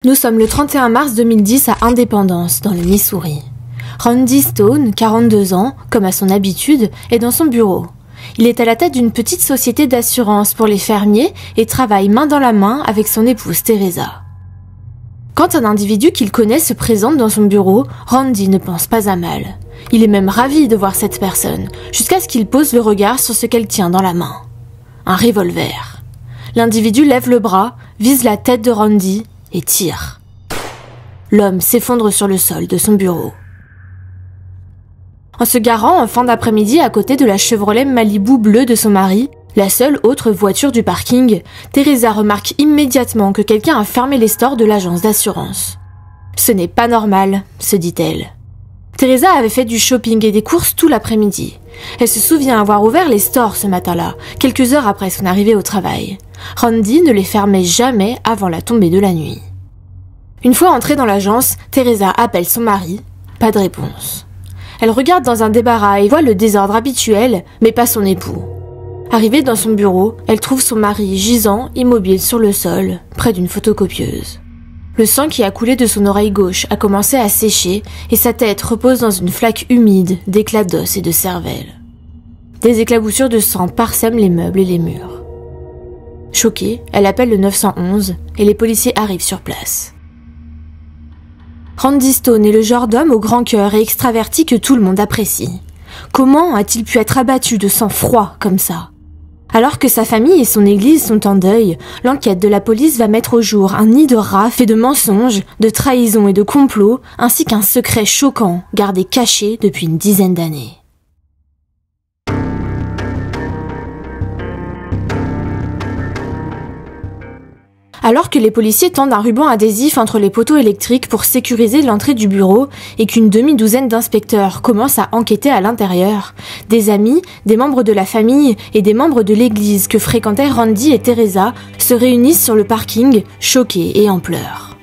Nous sommes le 31 mars 2010 à Independence, dans le Missouri. Randy Stone, 42 ans, comme à son habitude, est dans son bureau. Il est à la tête d'une petite société d'assurance pour les fermiers et travaille main dans la main avec son épouse Teresa. Quand un individu qu'il connaît se présente dans son bureau, Randy ne pense pas à mal. Il est même ravi de voir cette personne, jusqu'à ce qu'il pose le regard sur ce qu'elle tient dans la main. Un revolver. L'individu lève le bras, vise la tête de Randy et tire. L'homme s'effondre sur le sol de son bureau. En se garant en fin d'après-midi à côté de la Chevrolet Malibu bleue de son mari, la seule autre voiture du parking, Teresa remarque immédiatement que quelqu'un a fermé les stores de l'agence d'assurance. « Ce n'est pas normal », se dit-elle. Teresa avait fait du shopping et des courses tout l'après-midi. Elle se souvient avoir ouvert les stores ce matin-là, quelques heures après son arrivée au travail. Randy ne les fermait jamais avant la tombée de la nuit. Une fois entrée dans l'agence, Teresa appelle son mari. Pas de réponse. Elle regarde dans un débarras et voit le désordre habituel, mais pas son époux. Arrivée dans son bureau, elle trouve son mari gisant, immobile sur le sol, près d'une photocopieuse. Le sang qui a coulé de son oreille gauche a commencé à sécher et sa tête repose dans une flaque humide d'éclats d'os et de cervelle. Des éclaboussures de sang parsèment les meubles et les murs. Choquée, elle appelle le 911 et les policiers arrivent sur place. Randy Stone est le genre d'homme au grand cœur et extraverti que tout le monde apprécie. Comment a-t-il pu être abattu de sang-froid comme ça ? Alors que sa famille et son église sont en deuil, l'enquête de la police va mettre au jour un nid de rats fait de mensonges, de trahisons et de complots, ainsi qu'un secret choquant gardé caché depuis une dizaine d'années. Alors que les policiers tendent un ruban adhésif entre les poteaux électriques pour sécuriser l'entrée du bureau et qu'une demi-douzaine d'inspecteurs commencent à enquêter à l'intérieur, des amis, des membres de la famille et des membres de l'église que fréquentaient Randy et Teresa se réunissent sur le parking, choqués et en pleurs.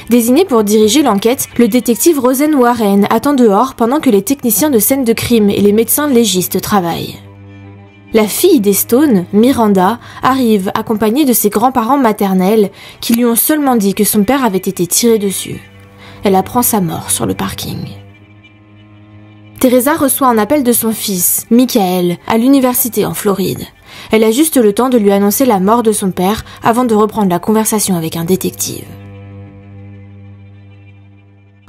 Désigné pour diriger l'enquête, le détective Rosen Warren attend dehors pendant que les techniciens de scène de crime et les médecins légistes travaillent. La fille des Stone, Miranda, arrive accompagnée de ses grands-parents maternels qui lui ont seulement dit que son père avait été tiré dessus. Elle apprend sa mort sur le parking. Teresa reçoit un appel de son fils, Michael, à l'université en Floride. Elle a juste le temps de lui annoncer la mort de son père avant de reprendre la conversation avec un détective.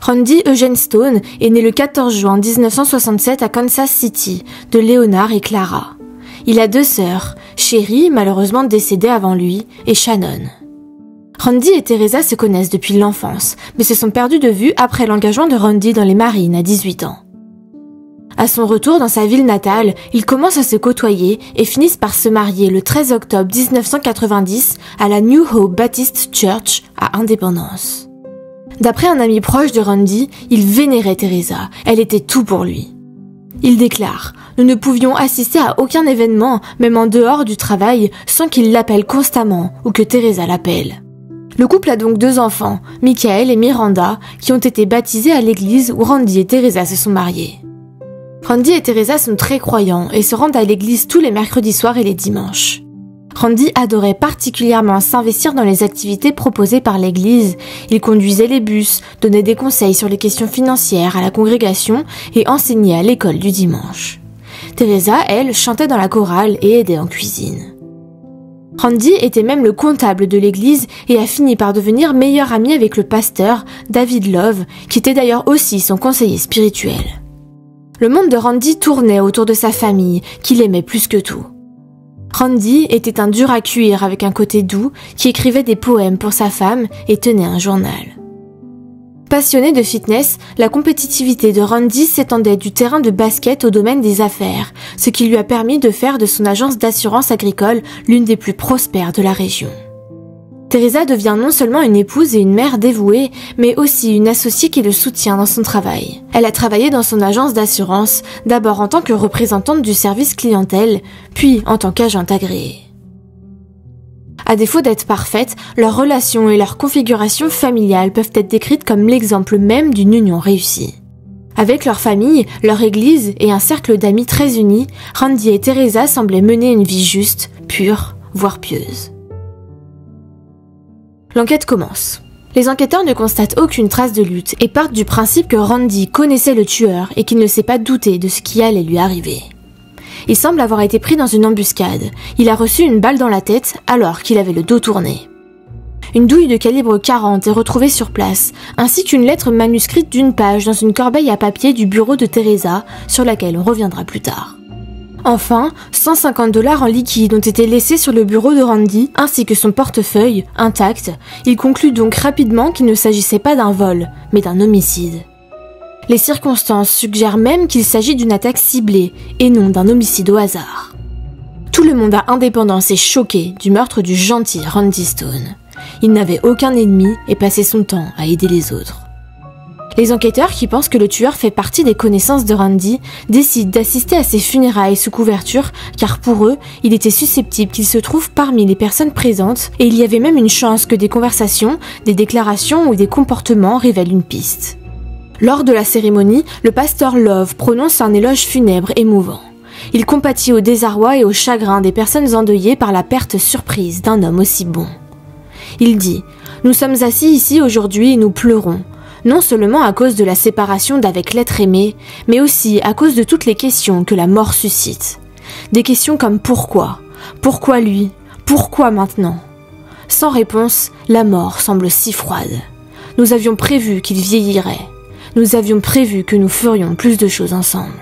Randy Eugene Stone est né le 14 juin 1967 à Kansas City, de Leonard et Clara. Il a 2 sœurs, Sherry, malheureusement décédée avant lui, et Shannon. Randy et Teresa se connaissent depuis l'enfance, mais se sont perdus de vue après l'engagement de Randy dans les Marines à 18 ans. À son retour dans sa ville natale, ils commencent à se côtoyer et finissent par se marier le 13 octobre 1990 à la New Hope Baptist Church à Independence. D'après un ami proche de Randy, il vénérait Teresa, elle était tout pour lui. Il déclare « Nous ne pouvions assister à aucun événement, même en dehors du travail, sans qu'il l'appelle constamment ou que Teresa l'appelle. » Le couple a donc 2 enfants, Michael et Miranda, qui ont été baptisés à l'église où Randy et Teresa se sont mariés. Randy et Teresa sont très croyants et se rendent à l'église tous les mercredis soirs et les dimanches. Randy adorait particulièrement s'investir dans les activités proposées par l'église. Il conduisait les bus, donnait des conseils sur les questions financières à la congrégation et enseignait à l'école du dimanche. Teresa, elle, chantait dans la chorale et aidait en cuisine. Randy était même le comptable de l'église et a fini par devenir meilleur ami avec le pasteur David Love, qui était d'ailleurs aussi son conseiller spirituel. Le monde de Randy tournait autour de sa famille, qu'il aimait plus que tout. Randy était un dur à cuire avec un côté doux qui écrivait des poèmes pour sa femme et tenait un journal. Passionné de fitness, la compétitivité de Randy s'étendait du terrain de basket au domaine des affaires, ce qui lui a permis de faire de son agence d'assurance agricole l'une des plus prospères de la région. Teresa devient non seulement une épouse et une mère dévouée, mais aussi une associée qui le soutient dans son travail. Elle a travaillé dans son agence d'assurance, d'abord en tant que représentante du service clientèle, puis en tant qu'agente agréée. À défaut d'être parfaites, leurs relations et leur configuration familiale peuvent être décrites comme l'exemple même d'une union réussie. Avec leur famille, leur église et un cercle d'amis très unis, Randy et Teresa semblaient mener une vie juste, pure, voire pieuse. L'enquête commence. Les enquêteurs ne constatent aucune trace de lutte et partent du principe que Randy connaissait le tueur et qu'il ne s'est pas douté de ce qui allait lui arriver. Il semble avoir été pris dans une embuscade. Il a reçu une balle dans la tête alors qu'il avait le dos tourné. Une douille de calibre 40 est retrouvée sur place, ainsi qu'une lettre manuscrite d'une page dans une corbeille à papier du bureau de Teresa, sur laquelle on reviendra plus tard. Enfin, 150 $ en liquide ont été laissés sur le bureau de Randy, ainsi que son portefeuille, intact. Il conclut donc rapidement qu'il ne s'agissait pas d'un vol, mais d'un homicide. Les circonstances suggèrent même qu'il s'agit d'une attaque ciblée, et non d'un homicide au hasard. Tout le monde à Indépendance est choqué du meurtre du gentil Randy Stone. Il n'avait aucun ennemi et passait son temps à aider les autres. Les enquêteurs, qui pensent que le tueur fait partie des connaissances de Randy, décident d'assister à ses funérailles sous couverture, car pour eux, il était susceptible qu'il se trouve parmi les personnes présentes, et il y avait même une chance que des conversations, des déclarations ou des comportements révèlent une piste. Lors de la cérémonie, le pasteur Love prononce un éloge funèbre émouvant. Il compatit au désarroi et au chagrin des personnes endeuillées par la perte surprise d'un homme aussi bon. Il dit « Nous sommes assis ici aujourd'hui et nous pleurons. Non seulement à cause de la séparation d'avec l'être aimé, mais aussi à cause de toutes les questions que la mort suscite. Des questions comme pourquoi ? Pourquoi lui ? Pourquoi maintenant ? Sans réponse, la mort semble si froide. Nous avions prévu qu'il vieillirait. Nous avions prévu que nous ferions plus de choses ensemble. »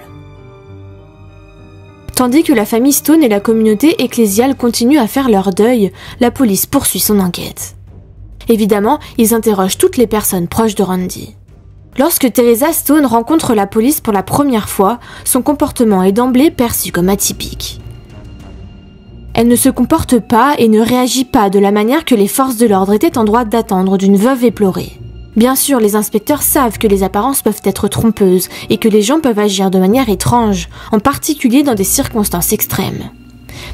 Tandis que la famille Stone et la communauté ecclésiale continuent à faire leur deuil, la police poursuit son enquête. Évidemment, ils interrogent toutes les personnes proches de Randy. Lorsque Teresa Stone rencontre la police pour la première fois, son comportement est d'emblée perçu comme atypique. Elle ne se comporte pas et ne réagit pas de la manière que les forces de l'ordre étaient en droit d'attendre d'une veuve éplorée. Bien sûr, les inspecteurs savent que les apparences peuvent être trompeuses et que les gens peuvent agir de manière étrange, en particulier dans des circonstances extrêmes.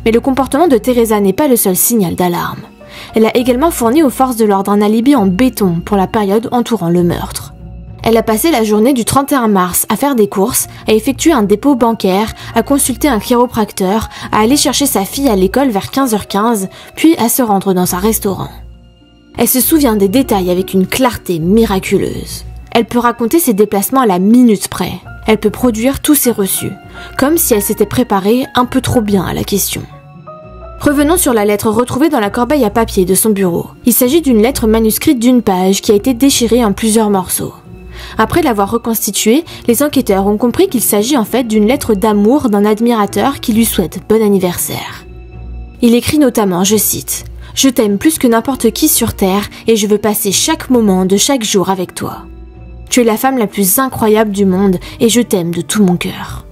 Mais le comportement de Teresa n'est pas le seul signal d'alarme. Elle a également fourni aux forces de l'ordre un alibi en béton pour la période entourant le meurtre. Elle a passé la journée du 31 mars à faire des courses, à effectuer un dépôt bancaire, à consulter un chiropracteur, à aller chercher sa fille à l'école vers 15h15, puis à se rendre dans un restaurant. Elle se souvient des détails avec une clarté miraculeuse. Elle peut raconter ses déplacements à la minute près. Elle peut produire tous ses reçus, comme si elle s'était préparée un peu trop bien à la question. Revenons sur la lettre retrouvée dans la corbeille à papier de son bureau. Il s'agit d'une lettre manuscrite d'une page qui a été déchirée en plusieurs morceaux. Après l'avoir reconstituée, les enquêteurs ont compris qu'il s'agit en fait d'une lettre d'amour d'un admirateur qui lui souhaite bon anniversaire. Il écrit notamment, je cite, « Je t'aime plus que n'importe qui sur terre et je veux passer chaque moment de chaque jour avec toi. Tu es la femme la plus incroyable du monde et je t'aime de tout mon cœur.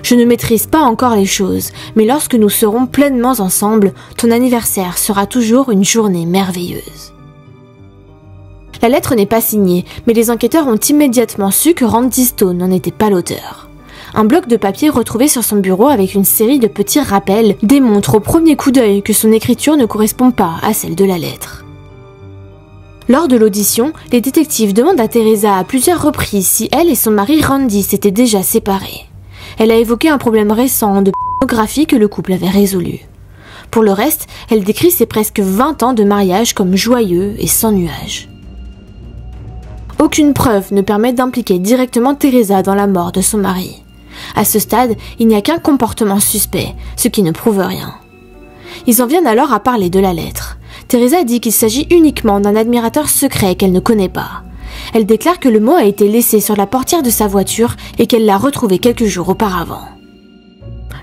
Je ne maîtrise pas encore les choses, mais lorsque nous serons pleinement ensemble, ton anniversaire sera toujours une journée merveilleuse. » La lettre n'est pas signée, mais les enquêteurs ont immédiatement su que Randy Stone n'en était pas l'auteur. Un bloc de papier retrouvé sur son bureau avec une série de petits rappels démontre au premier coup d'œil que son écriture ne correspond pas à celle de la lettre. Lors de l'audition, les détectives demandent à Teresa à plusieurs reprises si elle et son mari Randy s'étaient déjà séparés. Elle a évoqué un problème récent de pornographie que le couple avait résolu. Pour le reste, elle décrit ses presque 20 ans de mariage comme joyeux et sans nuages. Aucune preuve ne permet d'impliquer directement Teresa dans la mort de son mari. À ce stade, il n'y a qu'un comportement suspect, ce qui ne prouve rien. Ils en viennent alors à parler de la lettre. Teresa dit qu'il s'agit uniquement d'un admirateur secret qu'elle ne connaît pas. Elle déclare que le mot a été laissé sur la portière de sa voiture et qu'elle l'a retrouvé quelques jours auparavant.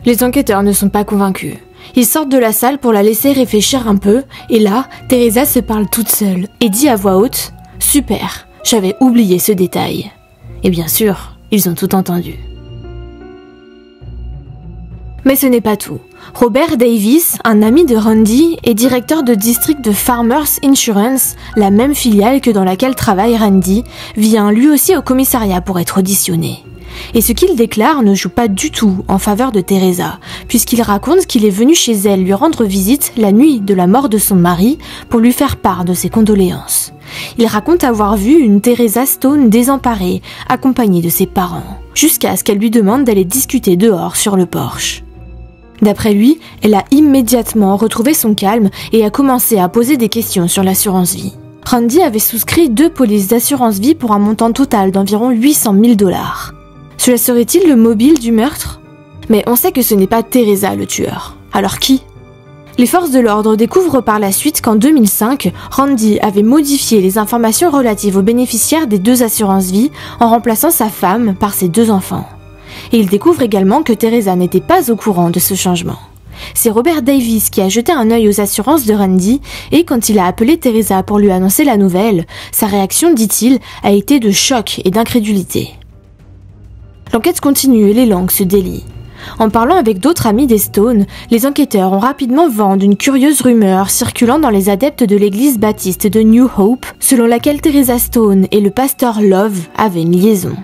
Les enquêteurs ne sont pas convaincus. Ils sortent de la salle pour la laisser réfléchir un peu, et là, Teresa se parle toute seule et dit à voix haute « Super, j'avais oublié ce détail. » Et bien sûr, ils ont tout entendu. Mais ce n'est pas tout. Robert Davis, un ami de Randy, est directeur de district de Farmers Insurance, la même filiale que dans laquelle travaille Randy, vient lui aussi au commissariat pour être auditionné. Et ce qu'il déclare ne joue pas du tout en faveur de Teresa, puisqu'il raconte qu'il est venu chez elle lui rendre visite la nuit de la mort de son mari pour lui faire part de ses condoléances. Il raconte avoir vu une Teresa Stone désemparée, accompagnée de ses parents, jusqu'à ce qu'elle lui demande d'aller discuter dehors sur le porche. D'après lui, elle a immédiatement retrouvé son calme et a commencé à poser des questions sur l'assurance vie. Randy avait souscrit 2 polices d'assurance vie pour un montant total d'environ 800 000 $. Cela serait-il le mobile du meurtre? Mais on sait que ce n'est pas Teresa le tueur. Alors qui? Les forces de l'ordre découvrent par la suite qu'en 2005, Randy avait modifié les informations relatives aux bénéficiaires des 2 assurances-vie en remplaçant sa femme par ses 2 enfants. Et ils découvrent également que Teresa n'était pas au courant de ce changement. C'est Robert Davis qui a jeté un œil aux assurances de Randy et quand il a appelé Teresa pour lui annoncer la nouvelle, sa réaction, dit-il, a été de choc et d'incrédulité. L'enquête continue et les langues se délient. En parlant avec d'autres amis des Stone, les enquêteurs ont rapidement vent d'une curieuse rumeur circulant dans les adeptes de l'église baptiste de New Hope, selon laquelle Teresa Stone et le pasteur Love avaient une liaison.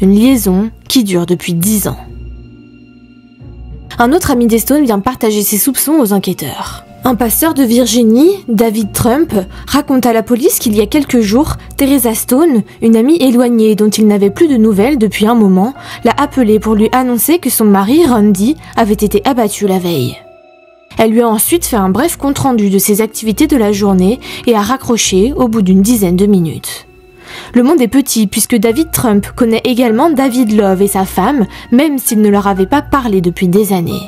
Une liaison qui dure depuis 10 ans. Un autre ami des Stone vient partager ses soupçons aux enquêteurs. Un pasteur de Virginie, David Trump, raconte à la police qu'il y a quelques jours, Teresa Stone, une amie éloignée dont il n'avait plus de nouvelles depuis un moment, l'a appelée pour lui annoncer que son mari, Randy, avait été abattu la veille. Elle lui a ensuite fait un bref compte-rendu de ses activités de la journée et a raccroché au bout d'une dizaine de minutes. Le monde est petit puisque David Trump connaît également David Love et sa femme, même s'il ne leur avait pas parlé depuis des années.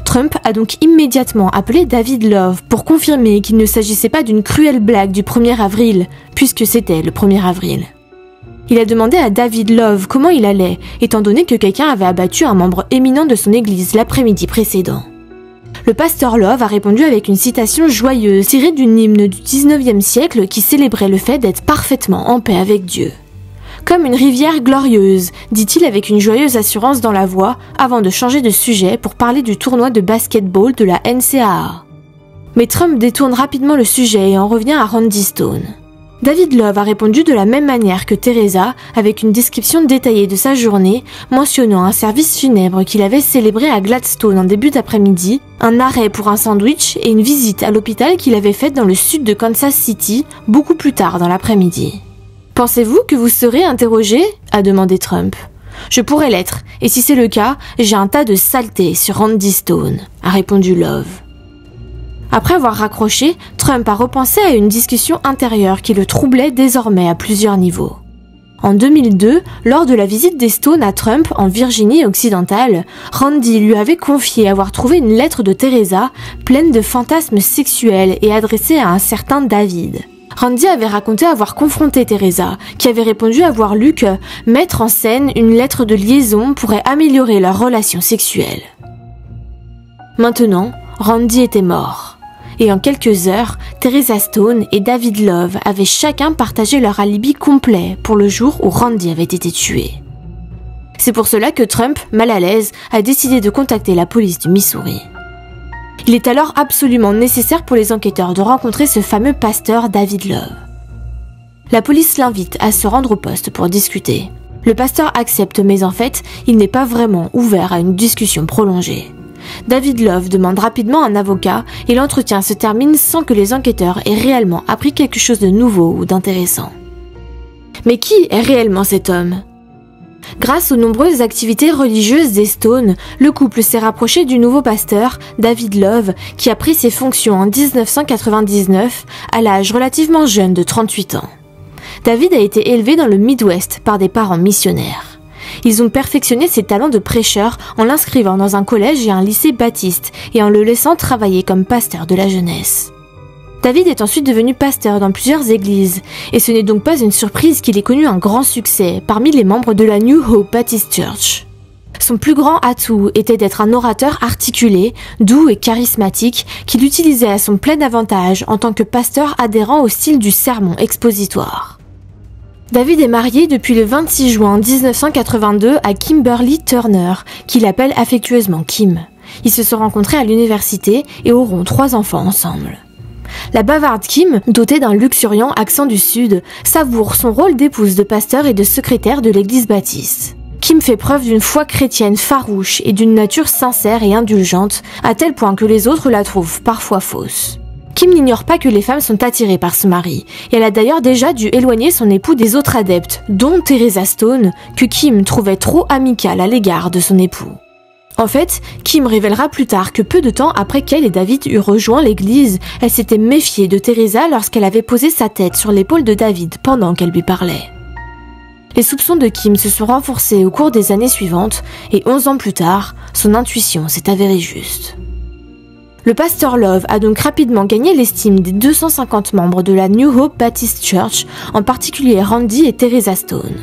Trump a donc immédiatement appelé David Love pour confirmer qu'il ne s'agissait pas d'une cruelle blague du 1er avril, puisque c'était le 1er avril. Il a demandé à David Love comment il allait, étant donné que quelqu'un avait abattu un membre éminent de son église l'après-midi précédent. Le pasteur Love a répondu avec une citation joyeuse tirée d'une hymne du 19e siècle qui célébrait le fait d'être parfaitement en paix avec Dieu. Comme une rivière glorieuse, dit-il avec une joyeuse assurance dans la voix, avant de changer de sujet pour parler du tournoi de basketball de la NCAA. Mais Trump détourne rapidement le sujet et en revient à Randy Stone. David Love a répondu de la même manière que Teresa, avec une description détaillée de sa journée, mentionnant un service funèbre qu'il avait célébré à Gladstone en début d'après-midi, un arrêt pour un sandwich et une visite à l'hôpital qu'il avait faite dans le sud de Kansas City, beaucoup plus tard dans l'après-midi. « Pensez-vous que vous serez interrogé ?» a demandé Trump. « Je pourrais l'être, et si c'est le cas, j'ai un tas de saleté sur Randy Stone », a répondu Love. Après avoir raccroché, Trump a repensé à une discussion intérieure qui le troublait désormais à plusieurs niveaux. En 2002, lors de la visite des Stone à Trump en Virginie occidentale, Randy lui avait confié avoir trouvé une lettre de Teresa pleine de fantasmes sexuels et adressée à un certain David. Randy avait raconté avoir confronté Teresa, qui avait répondu avoir lu que mettre en scène une lettre de liaison pourrait améliorer leur relation sexuelle. Maintenant, Randy était mort. Et en quelques heures, Teresa Stone et David Love avaient chacun partagé leur alibi complet pour le jour où Randy avait été tué. C'est pour cela que Trump, mal à l'aise, a décidé de contacter la police du Missouri. Il est alors absolument nécessaire pour les enquêteurs de rencontrer ce fameux pasteur David Love. La police l'invite à se rendre au poste pour discuter. Le pasteur accepte, mais en fait, il n'est pas vraiment ouvert à une discussion prolongée. David Love demande rapidement un avocat et l'entretien se termine sans que les enquêteurs aient réellement appris quelque chose de nouveau ou d'intéressant. Mais qui est réellement cet homme ? Grâce aux nombreuses activités religieuses des Stone, le couple s'est rapproché du nouveau pasteur, David Love, qui a pris ses fonctions en 1999, à l'âge relativement jeune de 38 ans. David a été élevé dans le Midwest par des parents missionnaires. Ils ont perfectionné ses talents de prêcheur en l'inscrivant dans un collège et un lycée baptiste et en le laissant travailler comme pasteur de la jeunesse. David est ensuite devenu pasteur dans plusieurs églises, et ce n'est donc pas une surprise qu'il ait connu un grand succès parmi les membres de la New Hope Baptist Church. Son plus grand atout était d'être un orateur articulé, doux et charismatique qu'il utilisait à son plein avantage en tant que pasteur adhérent au style du sermon expositoire. David est marié depuis le 26 juin 1982 à Kimberly Turner, qu'il appelle affectueusement Kim. Ils se sont rencontrés à l'université et auront 3 enfants ensemble. La bavarde Kim, dotée d'un luxuriant accent du Sud, savoure son rôle d'épouse de pasteur et de secrétaire de l'église baptiste. Kim fait preuve d'une foi chrétienne farouche et d'une nature sincère et indulgente, à tel point que les autres la trouvent parfois fausse. Kim n'ignore pas que les femmes sont attirées par ce mari, et elle a d'ailleurs déjà dû éloigner son époux des autres adeptes, dont Teresa Stone, que Kim trouvait trop amicale à l'égard de son époux. En fait, Kim révélera plus tard que peu de temps après qu'elle et David eurent rejoint l'église, elle s'était méfiée de Teresa lorsqu'elle avait posé sa tête sur l'épaule de David pendant qu'elle lui parlait. Les soupçons de Kim se sont renforcés au cours des années suivantes et 11 ans plus tard, son intuition s'est avérée juste. Le pasteur Love a donc rapidement gagné l'estime des 250 membres de la New Hope Baptist Church, en particulier Randy et Teresa Stone.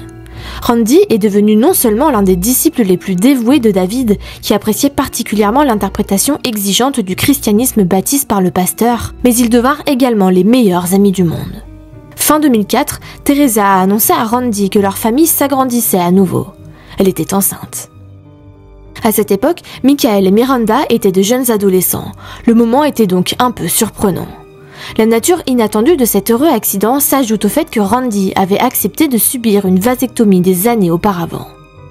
Randy est devenu non seulement l'un des disciples les plus dévoués de David, qui appréciait particulièrement l'interprétation exigeante du christianisme baptiste par le pasteur, mais ils devinrent également les meilleurs amis du monde. Fin 2004, Teresa a annoncé à Randy que leur famille s'agrandissait à nouveau. Elle était enceinte. À cette époque, Michael et Miranda étaient de jeunes adolescents. Le moment était donc un peu surprenant. La nature inattendue de cet heureux accident s'ajoute au fait que Randy avait accepté de subir une vasectomie des années auparavant.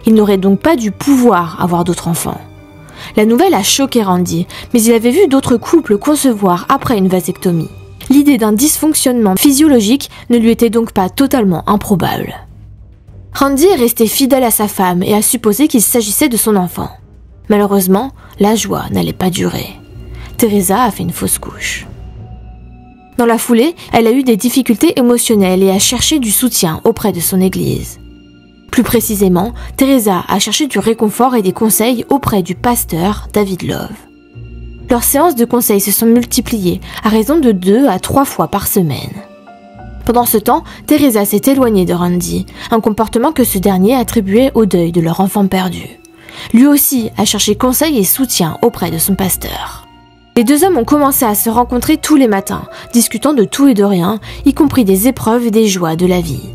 Il n'aurait donc pas dû pouvoir avoir d'autres enfants. La nouvelle a choqué Randy, mais il avait vu d'autres couples concevoir après une vasectomie. L'idée d'un dysfonctionnement physiologique ne lui était donc pas totalement improbable. Randy est resté fidèle à sa femme et a supposé qu'il s'agissait de son enfant. Malheureusement, la joie n'allait pas durer. Teresa a fait une fausse couche. Dans la foulée, elle a eu des difficultés émotionnelles et a cherché du soutien auprès de son église. Plus précisément, Teresa a cherché du réconfort et des conseils auprès du pasteur David Love. Leurs séances de conseils se sont multipliées à raison de 2 à 3 fois par semaine. Pendant ce temps, Teresa s'est éloignée de Randy, un comportement que ce dernier attribuait au deuil de leur enfant perdu. Lui aussi a cherché conseil et soutien auprès de son pasteur. Les deux hommes ont commencé à se rencontrer tous les matins, discutant de tout et de rien, y compris des épreuves et des joies de la vie.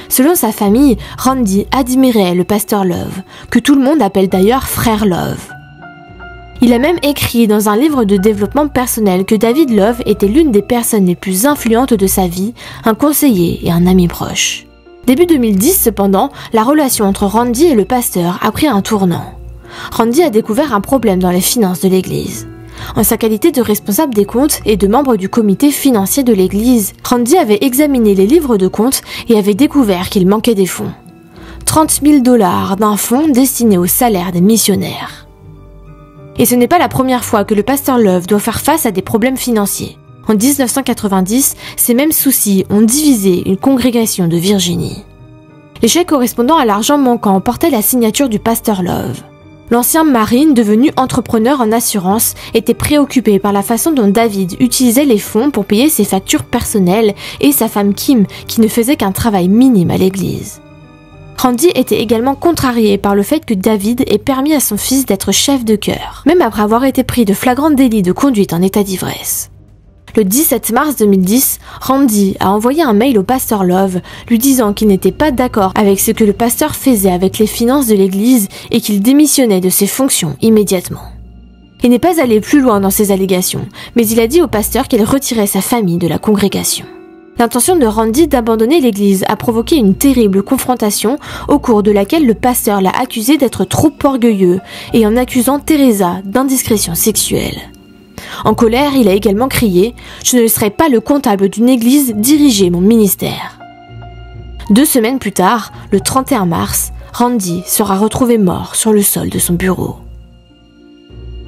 Selon sa famille, Randy admirait le pasteur Love, que tout le monde appelle d'ailleurs frère Love. Il a même écrit dans un livre de développement personnel que David Love était l'une des personnes les plus influentes de sa vie, un conseiller et un ami proche. Début 2010 cependant, la relation entre Randy et le pasteur a pris un tournant. Randy a découvert un problème dans les finances de l'église. En sa qualité de responsable des comptes et de membre du comité financier de l'église, Randy avait examiné les livres de comptes et avait découvert qu'il manquait des fonds. 30 000 $ d'un fonds destiné au salaire des missionnaires. Et ce n'est pas la première fois que le pasteur Love doit faire face à des problèmes financiers. En 1990, ces mêmes soucis ont divisé une congrégation de Virginie. Les chèques correspondant à l'argent manquant portaient la signature du pasteur Love. L'ancien marine, devenu entrepreneur en assurance, était préoccupé par la façon dont David utilisait les fonds pour payer ses factures personnelles et sa femme Kim, qui ne faisait qu'un travail minime à l'église. Randy était également contrarié par le fait que David ait permis à son fils d'être chef de chœur, même après avoir été pris de flagrant délit de conduite en état d'ivresse. Le 17 mars 2010, Randy a envoyé un mail au pasteur Love lui disant qu'il n'était pas d'accord avec ce que le pasteur faisait avec les finances de l'église et qu'il démissionnait de ses fonctions immédiatement. Il n'est pas allé plus loin dans ses allégations, mais il a dit au pasteur qu'il retirait sa famille de la congrégation. L'intention de Randy d'abandonner l'église a provoqué une terrible confrontation au cours de laquelle le pasteur l'a accusé d'être trop orgueilleux et en accusant Teresa d'indiscrétion sexuelle. En colère, il a également crié « Je ne laisserai pas le comptable d'une église diriger mon ministère ». 2 semaines plus tard, le 31 mars, Randy sera retrouvé mort sur le sol de son bureau.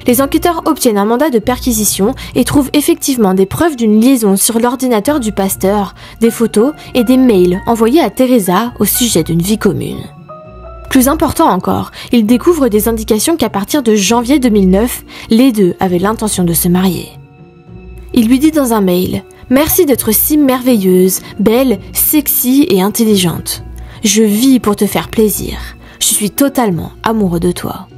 Les enquêteurs obtiennent un mandat de perquisition et trouvent effectivement des preuves d'une liaison sur l'ordinateur du pasteur, des photos et des mails envoyés à Teresa au sujet d'une vie commune. Plus important encore, ils découvrent des indications qu'à partir de janvier 2009, les deux avaient l'intention de se marier. Il lui dit dans un mail « Merci d'être si merveilleuse, belle, sexy et intelligente. Je vis pour te faire plaisir. Je suis totalement amoureux de toi. »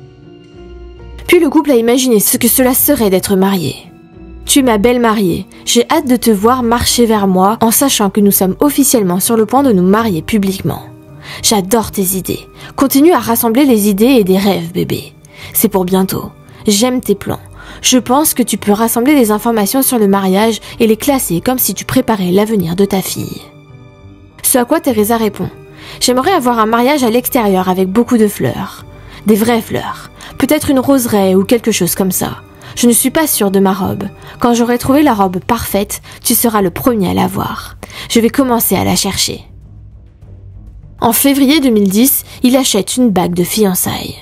Puis le couple a imaginé ce que cela serait d'être marié. « Tu es ma belle mariée. J'ai hâte de te voir marcher vers moi en sachant que nous sommes officiellement sur le point de nous marier publiquement. J'adore tes idées. Continue à rassembler les idées et des rêves, bébé. C'est pour bientôt. J'aime tes plans. Je pense que tu peux rassembler les informations sur le mariage et les classer comme si tu préparais l'avenir de ta fille. » Ce à quoi Teresa répond « J'aimerais avoir un mariage à l'extérieur avec beaucoup de fleurs. Des vraies fleurs. Peut-être une roseraie ou quelque chose comme ça. Je ne suis pas sûre de ma robe. Quand j'aurai trouvé la robe parfaite, tu seras le premier à la voir. Je vais commencer à la chercher. » En février 2010, il achète une bague de fiançailles.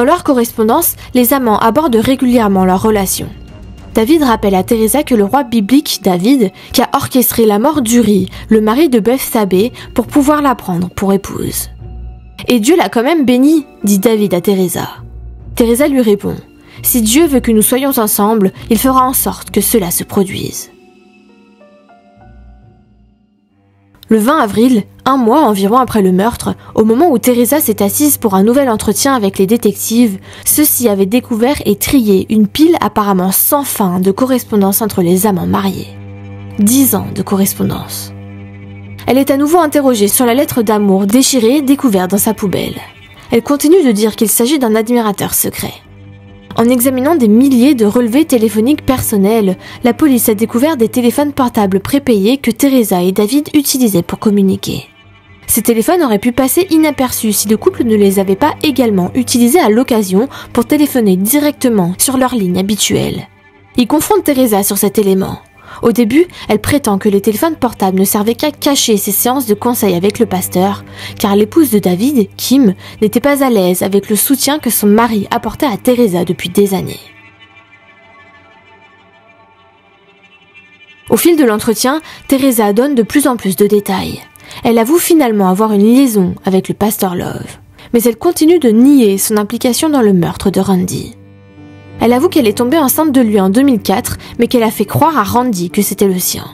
Dans leur correspondance, les amants abordent régulièrement leur relation. David rappelle à Teresa que le roi biblique David, qui a orchestré la mort d'Uri, le mari de Beth-Sabée, pour pouvoir la prendre pour épouse. « Et Dieu l'a quand même béni », dit David à Teresa. Teresa lui répond « Si Dieu veut que nous soyons ensemble, il fera en sorte que cela se produise. » Le 20 avril, un mois environ après le meurtre, au moment où Teresa s'est assise pour un nouvel entretien avec les détectives, ceux-ci avaient découvert et trié une pile apparemment sans fin de correspondance entre les amants mariés. 10 ans de correspondance. Elle est à nouveau interrogée sur la lettre d'amour déchirée découverte dans sa poubelle. Elle continue de dire qu'il s'agit d'un admirateur secret. En examinant des milliers de relevés téléphoniques personnels, la police a découvert des téléphones portables prépayés que Teresa et David utilisaient pour communiquer. Ces téléphones auraient pu passer inaperçus si le couple ne les avait pas également utilisés à l'occasion pour téléphoner directement sur leur ligne habituelle. Il confronte Teresa sur cet élément. Au début, elle prétend que les téléphones portables ne servaient qu'à cacher ses séances de conseil avec le pasteur, car l'épouse de David, Kim, n'était pas à l'aise avec le soutien que son mari apportait à Teresa depuis des années. Au fil de l'entretien, Teresa donne de plus en plus de détails. Elle avoue finalement avoir une liaison avec le pasteur Love, mais elle continue de nier son implication dans le meurtre de Randy. Elle avoue qu'elle est tombée enceinte de lui en 2004, mais qu'elle a fait croire à Randy que c'était le sien.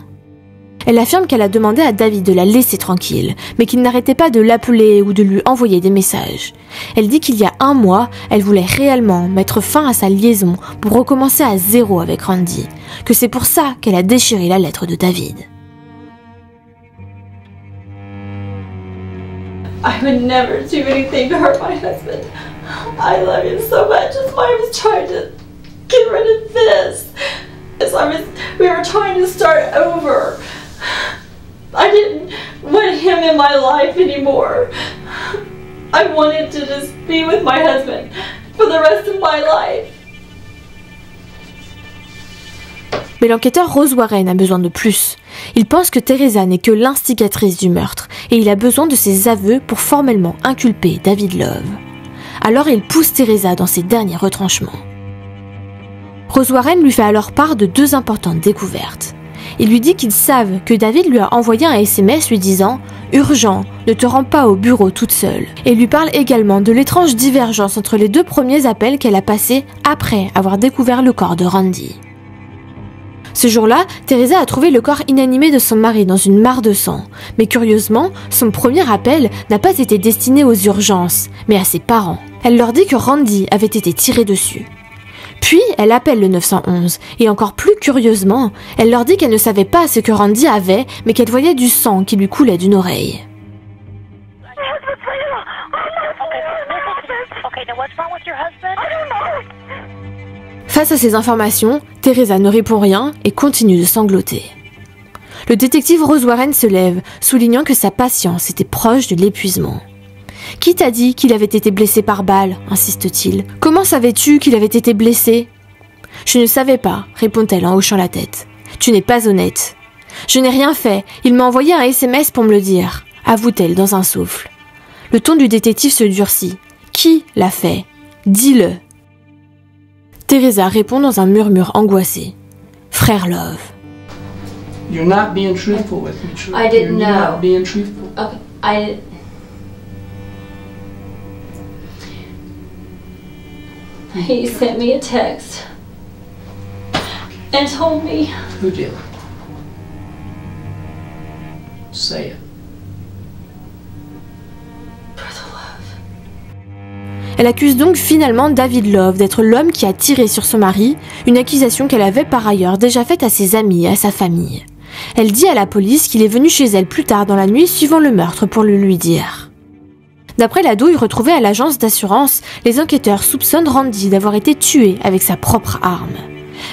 Elle affirme qu'elle a demandé à David de la laisser tranquille, mais qu'il n'arrêtait pas de l'appeler ou de lui envoyer des messages. Elle dit qu'il y a un mois, elle voulait réellement mettre fin à sa liaison pour recommencer à zéro avec Randy, que c'est pour ça qu'elle a déchiré la lettre de David. I would never do anything to hurt my husband. I love him so much. That's why I was trying to get rid of this. We were trying to start over. I didn't want him in my life anymore. I wanted to just be with my husband for the rest of my life. Mais l'enquêteur Rose Warren a besoin de plus. Il pense que Teresa n'est que l'instigatrice du meurtre et il a besoin de ses aveux pour formellement inculper David Love. Alors il pousse Teresa dans ses derniers retranchements. Rose Warren lui fait alors part de 2 importantes découvertes. Il lui dit qu'ils savent que David lui a envoyé un SMS lui disant « Urgent, ne te rends pas au bureau toute seule » et lui parle également de l'étrange divergence entre les 2 premiers appels qu'elle a passés après avoir découvert le corps de Randy. Ce jour-là, Teresa a trouvé le corps inanimé de son mari dans une mare de sang. Mais curieusement, son premier appel n'a pas été destiné aux urgences, mais à ses parents. Elle leur dit que Randy avait été tiré dessus. Puis, elle appelle le 911, et encore plus curieusement, elle leur dit qu'elle ne savait pas ce que Randy avait, mais qu'elle voyait du sang qui lui coulait d'une oreille. Face à ces informations, Teresa ne répond rien et continue de sangloter. Le détective Rose Warren se lève, soulignant que sa patience était proche de l'épuisement. « Qui t'a dit qu'il avait été blessé par balle ?» insiste-t-il. « Comment savais-tu qu'il avait été blessé ?»« Je ne savais pas », répond-elle en hochant la tête. « Tu n'es pas honnête. »« Je n'ai rien fait, il m'a envoyé un SMS pour me le dire », avoue-t-elle dans un souffle. Le ton du détective se durcit. « Qui l'a fait ? Dis-le !» Teresa répond dans un murmure angoissé. « Frère Love. » You're not being truthful with me. I didn't know. You're not being truthful. Okay, he sent me a text and told me. Who did? Say it. Elle accuse donc finalement David Love d'être l'homme qui a tiré sur son mari, une accusation qu'elle avait par ailleurs déjà faite à ses amis et à sa famille. Elle dit à la police qu'il est venu chez elle plus tard dans la nuit suivant le meurtre pour le lui dire. D'après la douille retrouvée à l'agence d'assurance, les enquêteurs soupçonnent Randy d'avoir été tué avec sa propre arme.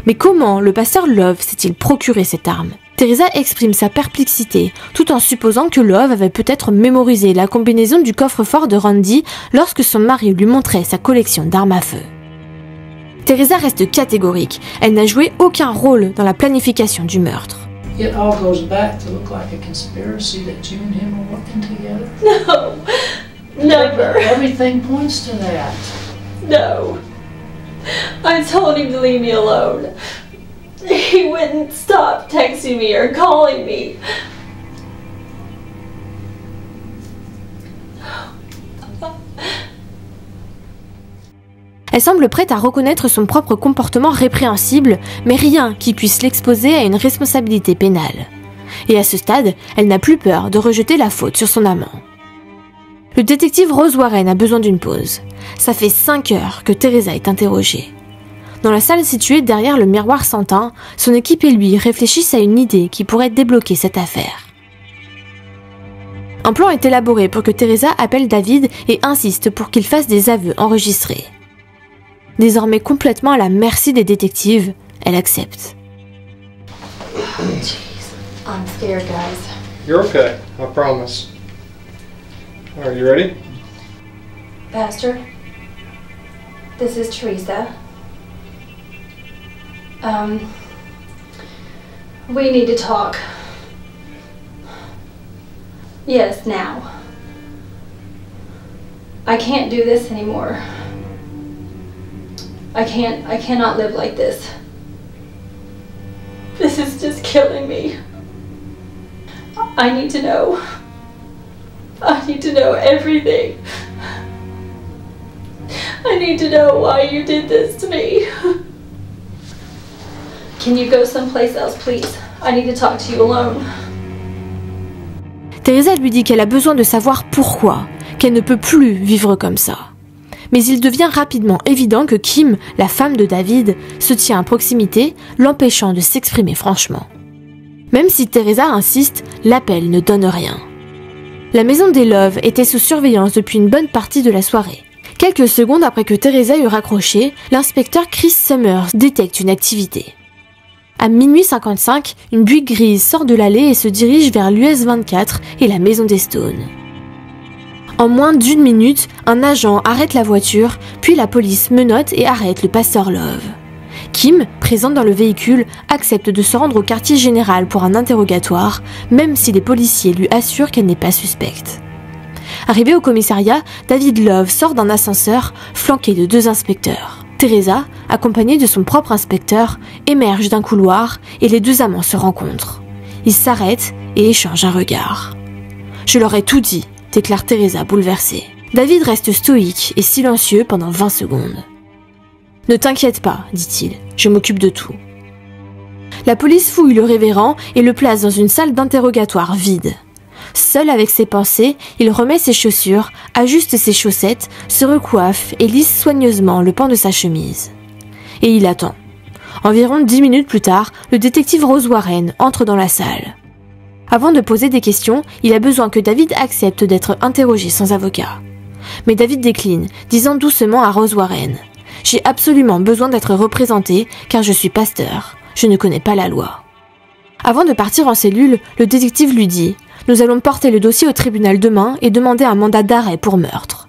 Mais comment le pasteur Love s'est-il procuré cette arme ? Teresa exprime sa perplexité, tout en supposant que Love avait peut-être mémorisé la combinaison du coffre-fort de Randy lorsque son mari lui montrait sa collection d'armes à feu. Teresa reste catégorique, elle n'a joué aucun rôle dans la planification du meurtre. It all goes back to look like a conspiracy that you and him are working together. No, never. Everything points to that. No. I told him to leave me alone. He wouldn't stop texting me or calling me. Elle semble prête à reconnaître son propre comportement répréhensible, mais rien qui puisse l'exposer à une responsabilité pénale. Et à ce stade, elle n'a plus peur de rejeter la faute sur son amant. Le détective Rose Warren a besoin d'une pause. Ça fait 5 heures que Teresa est interrogée. Dans la salle située derrière le miroir sans teint, son équipe et lui réfléchissent à une idée qui pourrait débloquer cette affaire. Un plan est élaboré pour que Teresa appelle David et insiste pour qu'il fasse des aveux enregistrés. Désormais complètement à la merci des détectives, elle accepte. Oh, jeez. I'm scared, guys. You're okay, I promise. Are you ready? Pastor, this is Teresa. We need to talk. Yes, now. I can't do this anymore. I cannot live like this. This is just killing me. I need to know. I need to know everything. I need to know why you did this to me. Can you go someplace else, please? I need to talk to you alone. Teresa lui dit qu'elle a besoin de savoir pourquoi, qu'elle ne peut plus vivre comme ça. Mais il devient rapidement évident que Kim, la femme de David, se tient à proximité, l'empêchant de s'exprimer franchement. Même si Teresa insiste, l'appel ne donne rien. La maison des Love était sous surveillance depuis une bonne partie de la soirée. Quelques secondes après que Teresa eut raccroché, l'inspecteur Chris Summers détecte une activité. À minuit 55, une Buick grise sort de l'allée et se dirige vers l'US 24 et la maison des Stones. En moins d'1 minute, un agent arrête la voiture, puis la police menotte et arrête le pasteur Love. Kim, présente dans le véhicule, accepte de se rendre au quartier général pour un interrogatoire, même si les policiers lui assurent qu'elle n'est pas suspecte. Arrivé au commissariat, David Love sort d'un ascenseur, flanqué de 2 inspecteurs. Teresa, accompagnée de son propre inspecteur, émerge d'un couloir et les 2 amants se rencontrent. Ils s'arrêtent et échangent un regard. « Je leur ai tout dit », déclare Teresa bouleversée. David reste stoïque et silencieux pendant 20 secondes. « Ne t'inquiète pas, dit-il, je m'occupe de tout. » La police fouille le révérend et le place dans une salle d'interrogatoire vide. Seul avec ses pensées, il remet ses chaussures, ajuste ses chaussettes, se recoiffe et lisse soigneusement le pan de sa chemise. Et il attend. Environ 10 minutes plus tard, le détective Rose Warren entre dans la salle. Avant de poser des questions, il a besoin que David accepte d'être interrogé sans avocat. Mais David décline, disant doucement à Rose Warren « J'ai absolument besoin d'être représenté car je suis pasteur. Je ne connais pas la loi. » Avant de partir en cellule, le détective lui dit « Nous allons porter le dossier au tribunal demain et demander un mandat d'arrêt pour meurtre. »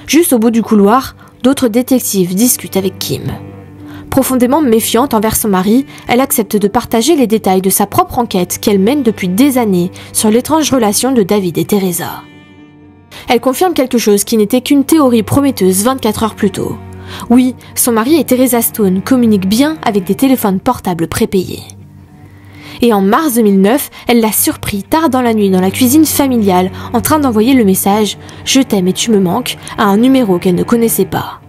Juste au bout du couloir, d'autres détectives discutent avec Kim. Profondément méfiante envers son mari, elle accepte de partager les détails de sa propre enquête qu'elle mène depuis des années sur l'étrange relation de David et Teresa. Elle confirme quelque chose qui n'était qu'une théorie prometteuse 24 heures plus tôt. Oui, son mari et Teresa Stone communiquent bien avec des téléphones portables prépayés. Et en mars 2009, elle l'a surpris tard dans la nuit dans la cuisine familiale en train d'envoyer le message « Je t'aime et tu me manques » à un numéro qu'elle ne connaissait pas.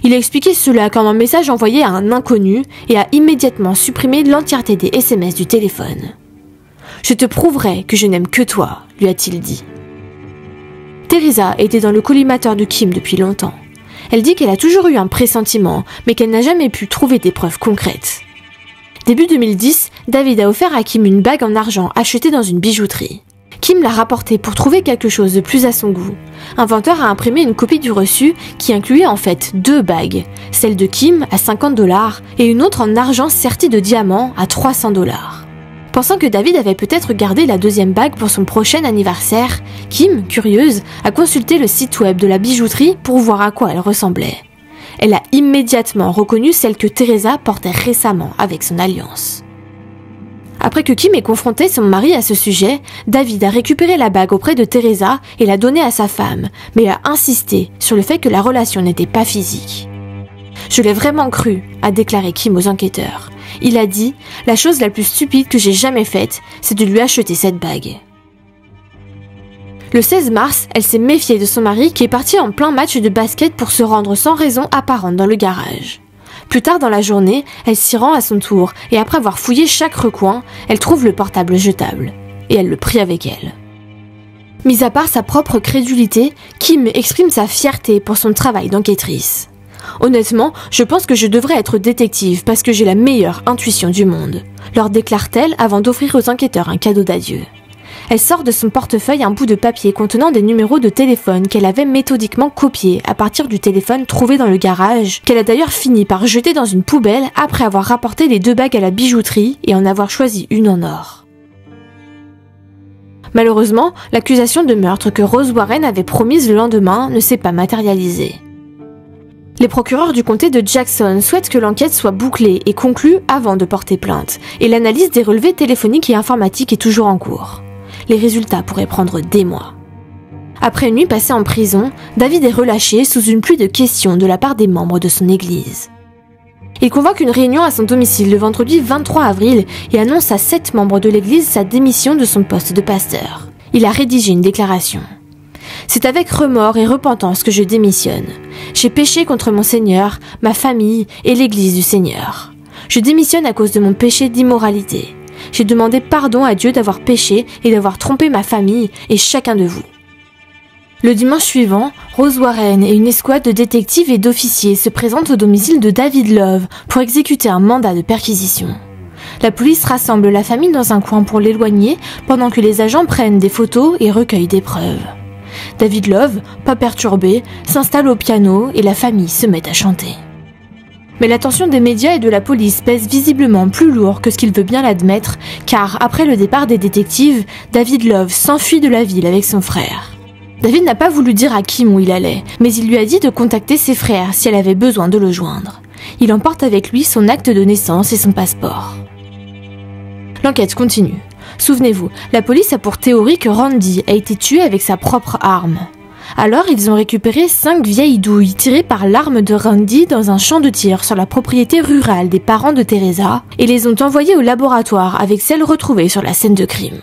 Il a expliqué cela comme un message envoyé à un inconnu et a immédiatement supprimé l'entièreté des SMS du téléphone. « Je te prouverai que je n'aime que toi », lui a-t-il dit. Teresa était dans le collimateur de Kim depuis longtemps. Elle dit qu'elle a toujours eu un pressentiment, mais qu'elle n'a jamais pu trouver des preuves concrètes. Début 2010, David a offert à Kim une bague en argent achetée dans une bijouterie. Kim l'a rapportée pour trouver quelque chose de plus à son goût. Un vendeur a imprimé une copie du reçu qui incluait en fait 2 bagues, celle de Kim à $50 et une autre en argent sertie de diamants à $300. Pensant que David avait peut-être gardé la 2e bague pour son prochain anniversaire, Kim, curieuse, a consulté le site web de la bijouterie pour voir à quoi elle ressemblait. Elle a immédiatement reconnu celle que Teresa portait récemment avec son alliance. Après que Kim ait confronté son mari à ce sujet, David a récupéré la bague auprès de Teresa et l'a donnée à sa femme, mais a insisté sur le fait que la relation n'était pas physique. « Je l'ai vraiment cru », a déclaré Kim aux enquêteurs. Il a dit « La chose la plus stupide que j'ai jamais faite, c'est de lui acheter cette bague. » Le 16 mars, elle s'est méfiée de son mari qui est parti en plein match de basket pour se rendre sans raison apparente dans le garage. Plus tard dans la journée, elle s'y rend à son tour et après avoir fouillé chaque recoin, elle trouve le portable jetable. Et elle le prit avec elle. Mis à part sa propre crédulité, Kim exprime sa fierté pour son travail d'enquêtrice. Honnêtement, je pense que je devrais être détective parce que j'ai la meilleure intuition du monde, leur déclare-t-elle avant d'offrir aux enquêteurs un cadeau d'adieu. Elle sort de son portefeuille un bout de papier contenant des numéros de téléphone qu'elle avait méthodiquement copiés à partir du téléphone trouvé dans le garage, qu'elle a d'ailleurs fini par jeter dans une poubelle après avoir rapporté les 2 bagues à la bijouterie et en avoir choisi une en or. Malheureusement, l'accusation de meurtre que Rose Warren avait promise le lendemain ne s'est pas matérialisée. Les procureurs du comté de Jackson souhaitent que l'enquête soit bouclée et conclue avant de porter plainte, et l'analyse des relevés téléphoniques et informatiques est toujours en cours. Les résultats pourraient prendre des mois. Après une nuit passée en prison, David est relâché sous une pluie de questions de la part des membres de son église. Il convoque une réunion à son domicile le vendredi 23 avril et annonce à 7 membres de l'église sa démission de son poste de pasteur. Il a rédigé une déclaration. « C'est avec remords et repentance que je démissionne. J'ai péché contre mon Seigneur, ma famille et l'église du Seigneur. Je démissionne à cause de mon péché d'immoralité. J'ai demandé pardon à Dieu d'avoir péché et d'avoir trompé ma famille et chacun de vous. » Le dimanche suivant, Rose Warren et une escouade de détectives et d'officiers se présentent au domicile de David Love pour exécuter un mandat de perquisition. La police rassemble la famille dans un coin pour l'éloigner pendant que les agents prennent des photos et recueillent des preuves. David Love, pas perturbé, s'installe au piano et la famille se met à chanter. Mais l'attention des médias et de la police pèse visiblement plus lourd que ce qu'il veut bien l'admettre, car après le départ des détectives, David Love s'enfuit de la ville avec son frère. David n'a pas voulu dire à Kim où il allait, mais il lui a dit de contacter ses frères si elle avait besoin de le joindre. Il emporte avec lui son acte de naissance et son passeport. L'enquête continue. Souvenez-vous, la police a pour théorie que Randy a été tué avec sa propre arme. Alors ils ont récupéré 5 vieilles douilles tirées par l'arme de Randy dans un champ de tir sur la propriété rurale des parents de Teresa et les ont envoyées au laboratoire avec celles retrouvées sur la scène de crime.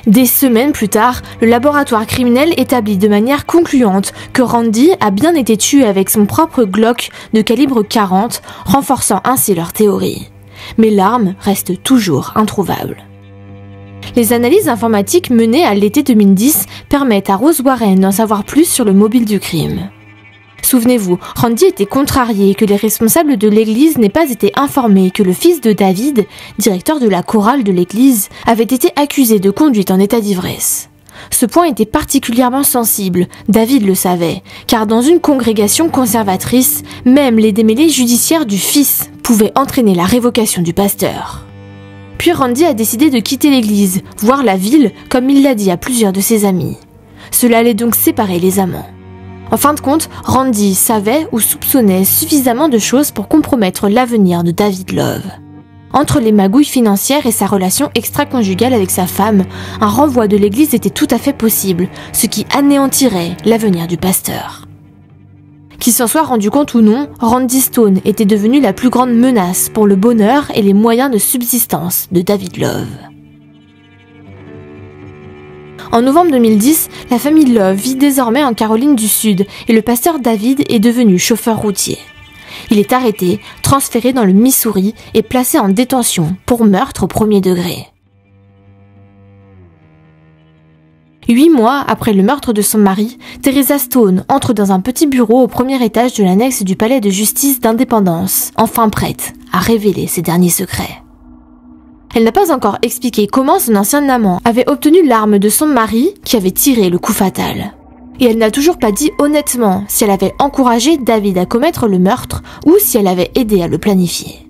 Des semaines plus tard, le laboratoire criminel établit de manière concluante que Randy a bien été tué avec son propre Glock de calibre 40, renforçant ainsi leur théorie. Mais l'arme reste toujours introuvable. Les analyses informatiques menées à l'été 2010 permettent à Rose Warren d'en savoir plus sur le mobile du crime. Souvenez-vous, Randy était contrarié que les responsables de l'église n'aient pas été informés que le fils de David, directeur de la chorale de l'église, avait été accusé de conduite en état d'ivresse. Ce point était particulièrement sensible, David le savait, car dans une congrégation conservatrice, même les démêlés judiciaires du fils pouvaient entraîner la révocation du pasteur. Puis Randy a décidé de quitter l'église, voire la ville, comme il l'a dit à plusieurs de ses amis. Cela allait donc séparer les amants. En fin de compte, Randy savait ou soupçonnait suffisamment de choses pour compromettre l'avenir de David Love. Entre les magouilles financières et sa relation extra-conjugale avec sa femme, un renvoi de l'église était tout à fait possible, ce qui anéantirait l'avenir du pasteur. Qu'il s'en soit rendu compte ou non, Randy Stone était devenu la plus grande menace pour le bonheur et les moyens de subsistance de David Love. En novembre 2010, la famille Love vit désormais en Caroline du Sud et le pasteur David est devenu chauffeur routier. Il est arrêté, transféré dans le Missouri et placé en détention pour meurtre au premier degré. 8 mois après le meurtre de son mari, Teresa Stone entre dans un petit bureau au premier étage de l'annexe du palais de justice d'Indépendance, enfin prête à révéler ses derniers secrets. Elle n'a pas encore expliqué comment son ancien amant avait obtenu l'arme de son mari qui avait tiré le coup fatal. Et elle n'a toujours pas dit honnêtement si elle avait encouragé David à commettre le meurtre ou si elle avait aidé à le planifier.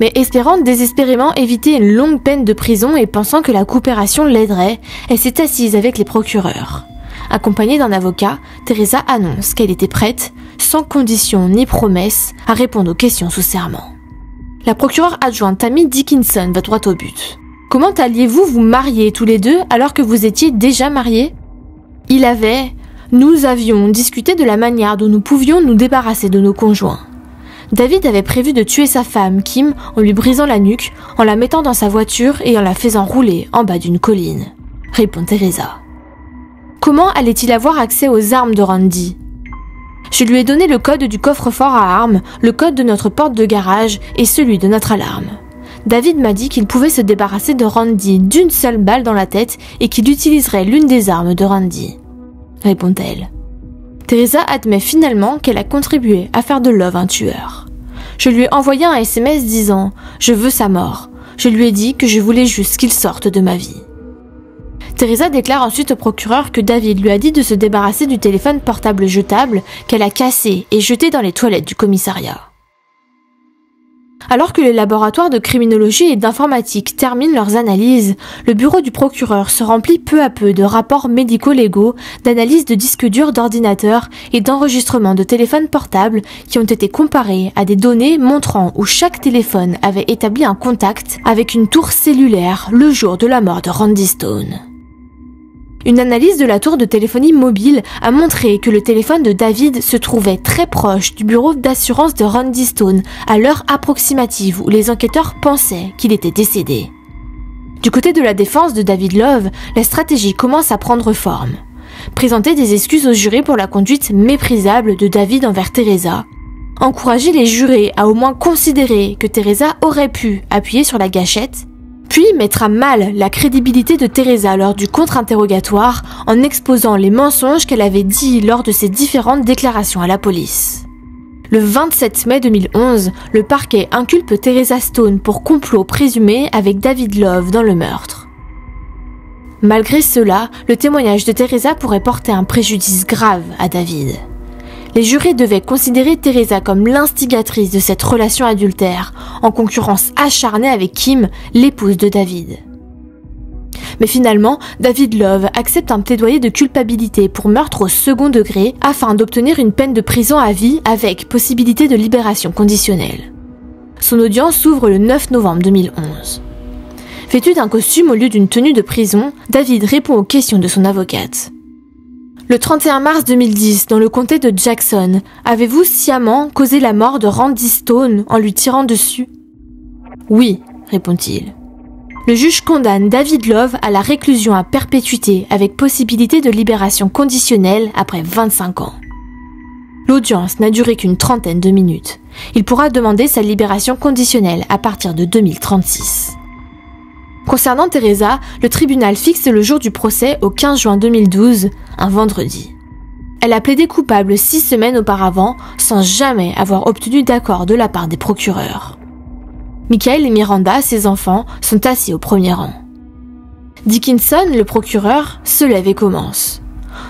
Mais espérant désespérément éviter une longue peine de prison et pensant que la coopération l'aiderait, elle s'est assise avec les procureurs. Accompagnée d'un avocat, Teresa annonce qu'elle était prête, sans condition ni promesse, à répondre aux questions sous serment. La procureure adjointe Tammy Dickinson va droit au but. Comment alliez-vous vous marier tous les deux alors que vous étiez déjà mariés ? Nous avions discuté de la manière dont nous pouvions nous débarrasser de nos conjoints. David avait prévu de tuer sa femme, Kim, en lui brisant la nuque, en la mettant dans sa voiture et en la faisant rouler en bas d'une colline, répond Teresa. Comment allait-il avoir accès aux armes de Randy ? Je lui ai donné le code du coffre-fort à armes, le code de notre porte de garage et celui de notre alarme. David m'a dit qu'il pouvait se débarrasser de Randy d'une seule balle dans la tête et qu'il utiliserait l'une des armes de Randy, répond-elle. Teresa admet finalement qu'elle a contribué à faire de Love un tueur. Je lui ai envoyé un SMS disant « Je veux sa mort ». Je lui ai dit que je voulais juste qu'il sorte de ma vie. Teresa déclare ensuite au procureur que David lui a dit de se débarrasser du téléphone portable jetable qu'elle a cassé et jeté dans les toilettes du commissariat. Alors que les laboratoires de criminologie et d'informatique terminent leurs analyses, le bureau du procureur se remplit peu à peu de rapports médico-légaux, d'analyses de disques durs d'ordinateurs et d'enregistrements de téléphones portables qui ont été comparés à des données montrant où chaque téléphone avait établi un contact avec une tour cellulaire le jour de la mort de Randy Stone. Une analyse de la tour de téléphonie mobile a montré que le téléphone de David se trouvait très proche du bureau d'assurance de Randy Stone à l'heure approximative où les enquêteurs pensaient qu'il était décédé. Du côté de la défense de David Love, la stratégie commence à prendre forme. Présenter des excuses aux jurés pour la conduite méprisable de David envers Teresa. Encourager les jurés à au moins considérer que Teresa aurait pu appuyer sur la gâchette. Puis mettre à mal la crédibilité de Teresa lors du contre-interrogatoire en exposant les mensonges qu'elle avait dits lors de ses différentes déclarations à la police. Le 27 mai 2011, le parquet inculpe Teresa Stone pour complot présumé avec David Love dans le meurtre. Malgré cela, le témoignage de Teresa pourrait porter un préjudice grave à David. Les jurés devaient considérer Teresa comme l'instigatrice de cette relation adultère, en concurrence acharnée avec Kim, l'épouse de David. Mais finalement, David Love accepte un plaidoyer de culpabilité pour meurtre au second degré afin d'obtenir une peine de prison à vie avec possibilité de libération conditionnelle. Son audience s'ouvre le 9 novembre 2011. Vêtu d'un costume au lieu d'une tenue de prison, David répond aux questions de son avocate. Le 31 mars 2010, dans le comté de Jackson, avez-vous sciemment causé la mort de Randy Stone en lui tirant dessus ? Oui, répond-il. Le juge condamne David Love à la réclusion à perpétuité avec possibilité de libération conditionnelle après 25 ans. L'audience n'a duré qu'une trentaine de minutes. Il pourra demander sa libération conditionnelle à partir de 2036. Concernant Teresa, le tribunal fixe le jour du procès au 15 juin 2012, un vendredi. Elle a plaidé coupable 6 semaines auparavant, sans jamais avoir obtenu d'accord de la part des procureurs. Michael et Miranda, ses enfants, sont assis au premier rang. Dickinson, le procureur, se lève et commence.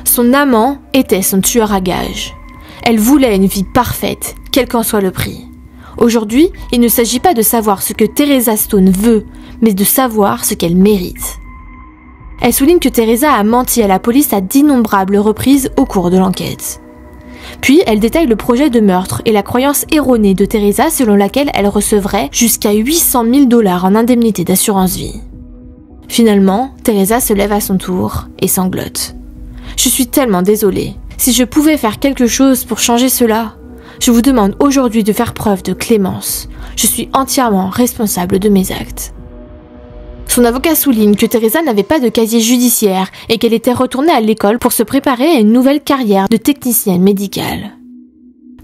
Son amant était son tueur à gages. Elle voulait une vie parfaite, quel qu'en soit le prix. Aujourd'hui, il ne s'agit pas de savoir ce que Teresa Stone veut, mais de savoir ce qu'elle mérite. Elle souligne que Teresa a menti à la police à d'innombrables reprises au cours de l'enquête. Puis, elle détaille le projet de meurtre et la croyance erronée de Teresa selon laquelle elle recevrait jusqu'à 800 000 $ en indemnité d'assurance vie. Finalement, Teresa se lève à son tour et sanglote. « Je suis tellement désolée. Si je pouvais faire quelque chose pour changer cela, je vous demande aujourd'hui de faire preuve de clémence. Je suis entièrement responsable de mes actes. » Son avocat souligne que Teresa n'avait pas de casier judiciaire et qu'elle était retournée à l'école pour se préparer à une nouvelle carrière de technicienne médicale.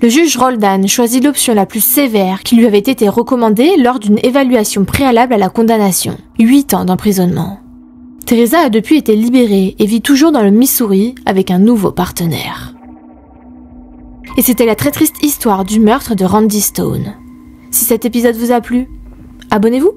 Le juge Roldan choisit l'option la plus sévère qui lui avait été recommandée lors d'une évaluation préalable à la condamnation, 8 ans d'emprisonnement. Teresa a depuis été libérée et vit toujours dans le Missouri avec un nouveau partenaire. Et c'était la très triste histoire du meurtre de Randy Stone. Si cet épisode vous a plu, abonnez-vous!